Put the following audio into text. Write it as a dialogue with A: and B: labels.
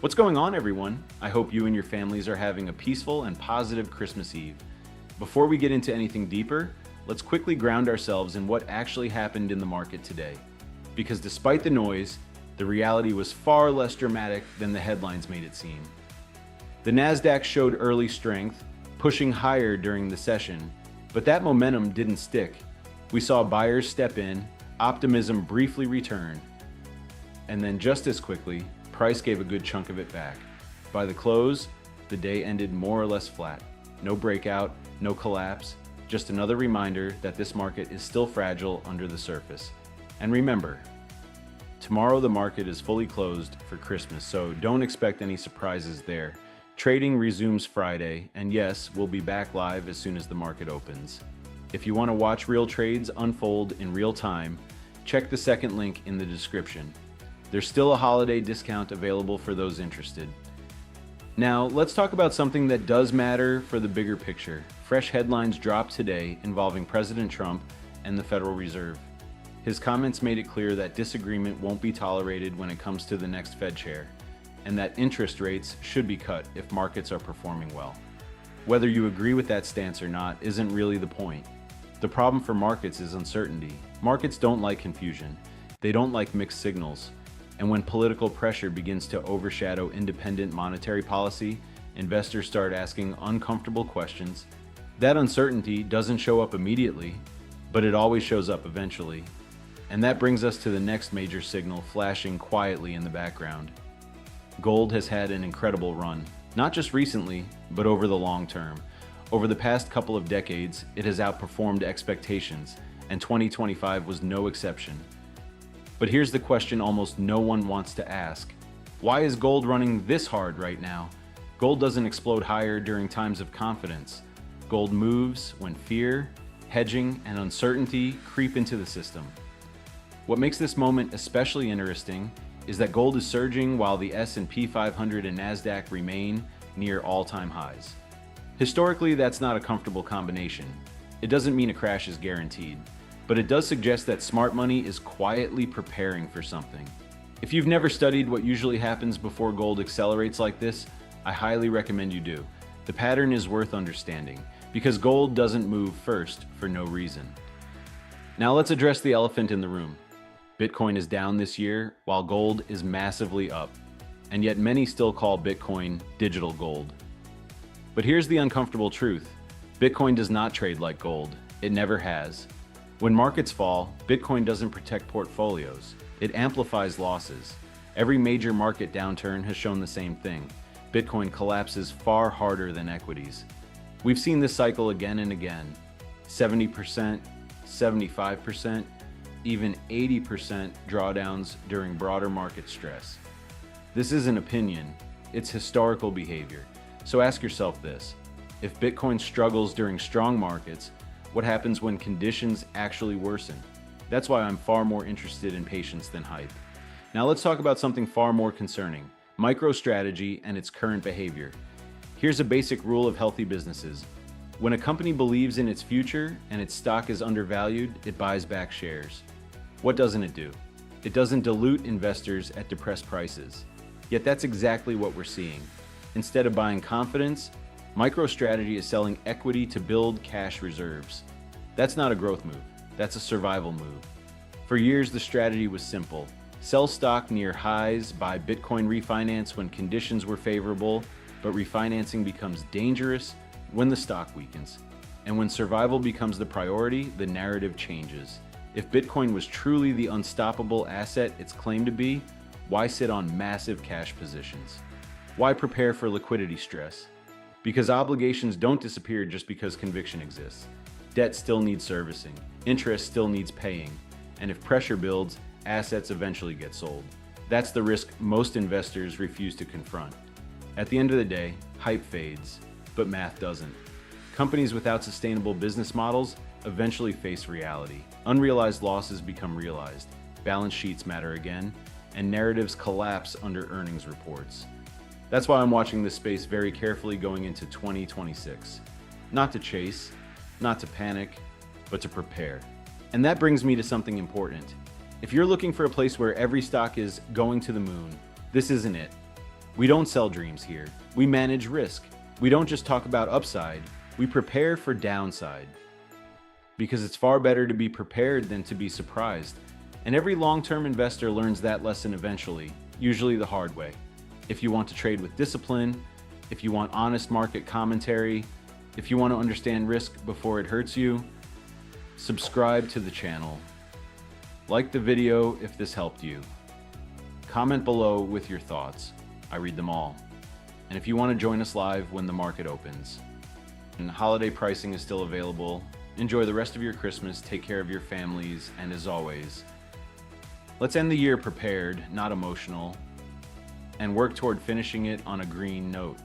A: What's going on, everyone? I hope you and your families are having a peaceful and positive Christmas Eve. Before we get into anything deeper, let's quickly ground ourselves in what actually happened in the market today. Because despite the noise, the reality was far less dramatic than the headlines made it seem. The Nasdaq showed early strength, pushing higher during the session, but that momentum didn't stick. We saw buyers step in, optimism briefly return, and then just as quickly, price gave a good chunk of it back. By the close, the day ended more or less flat. No breakout, no collapse, just another reminder that this market is still fragile under the surface. And remember, tomorrow the market is fully closed for Christmas, so don't expect any surprises there. Trading resumes Friday, and yes, we'll be back live as soon as the market opens. If you want to watch real trades unfold in real time, check the second link in the description. There's still a holiday discount available for those interested. Now, let's talk about something that does matter for the bigger picture. Fresh headlines dropped today involving President Trump and the Federal Reserve. His comments made it clear that disagreement won't be tolerated when it comes to the next Fed chair, and that interest rates should be cut if markets are performing well. Whether you agree with that stance or not isn't really the point. The problem for markets is uncertainty. Markets don't like confusion. They don't like mixed signals. And when political pressure begins to overshadow independent monetary policy, investors start asking uncomfortable questions. That uncertainty doesn't show up immediately, but it always shows up eventually. And that brings us to the next major signal flashing quietly in the background. Gold has had an incredible run, not just recently, but over the long term. Over the past couple of decades, it has outperformed expectations, and 2025 was no exception. But here's the question almost no one wants to ask. Why is gold running this hard right now? Gold doesn't explode higher during times of confidence. Gold moves when fear, hedging, and uncertainty creep into the system. What makes this moment especially interesting is that gold is surging while the S&P 500 and Nasdaq remain near all-time highs. Historically, that's not a comfortable combination. It doesn't mean a crash is guaranteed, but it does suggest that smart money is quietly preparing for something. If you've never studied what usually happens before gold accelerates like this, I highly recommend you do. The pattern is worth understanding, because gold doesn't move first for no reason. Now let's address the elephant in the room. Bitcoin is down this year, while gold is massively up, and yet many still call Bitcoin digital gold. But here's the uncomfortable truth. Bitcoin does not trade like gold. It never has. When markets fall, Bitcoin doesn't protect portfolios. It amplifies losses. Every major market downturn has shown the same thing. Bitcoin collapses far harder than equities. We've seen this cycle again and again. 70%, 75%, even 80% drawdowns during broader market stress. This isn't opinion, it's historical behavior. So ask yourself this. If Bitcoin struggles during strong markets, what happens when conditions actually worsen? That's why I'm far more interested in patience than hype. Now let's talk about something far more concerning, MicroStrategy and its current behavior. Here's a basic rule of healthy businesses. When a company believes in its future and its stock is undervalued, it buys back shares. What doesn't it do? It doesn't dilute investors at depressed prices. Yet that's exactly what we're seeing. Instead of buying confidence, MicroStrategy is selling equity to build cash reserves. That's not a growth move, that's a survival move. For years, the strategy was simple. Sell stock near highs, buy Bitcoin refinance when conditions were favorable, but refinancing becomes dangerous when the stock weakens. And when survival becomes the priority, the narrative changes. If Bitcoin was truly the unstoppable asset it's claimed to be, why sit on massive cash positions? Why prepare for liquidity stress? Because obligations don't disappear just because conviction exists. Debt still needs servicing, interest still needs paying, and if pressure builds, assets eventually get sold. That's the risk most investors refuse to confront. At the end of the day, hype fades, but math doesn't. Companies without sustainable business models eventually face reality. Unrealized losses become realized, balance sheets matter again, and narratives collapse under earnings reports. That's why I'm watching this space very carefully going into 2026. Not to chase, not to panic, but to prepare. And that brings me to something important. If you're looking for a place where every stock is going to the moon, this isn't it. We don't sell dreams here. We manage risk. We don't just talk about upside, we prepare for downside. Because it's far better to be prepared than to be surprised. And every long-term investor learns that lesson eventually, usually the hard way. If you want to trade with discipline, if you want honest market commentary, if you want to understand risk before it hurts you, subscribe to the channel. Like the video if this helped you. Comment below with your thoughts. I read them all. And if you want to join us live when the market opens. And holiday pricing is still available. Enjoy the rest of your Christmas, take care of your families, and as always, let's end the year prepared, not emotional, and work toward finishing it on a green note.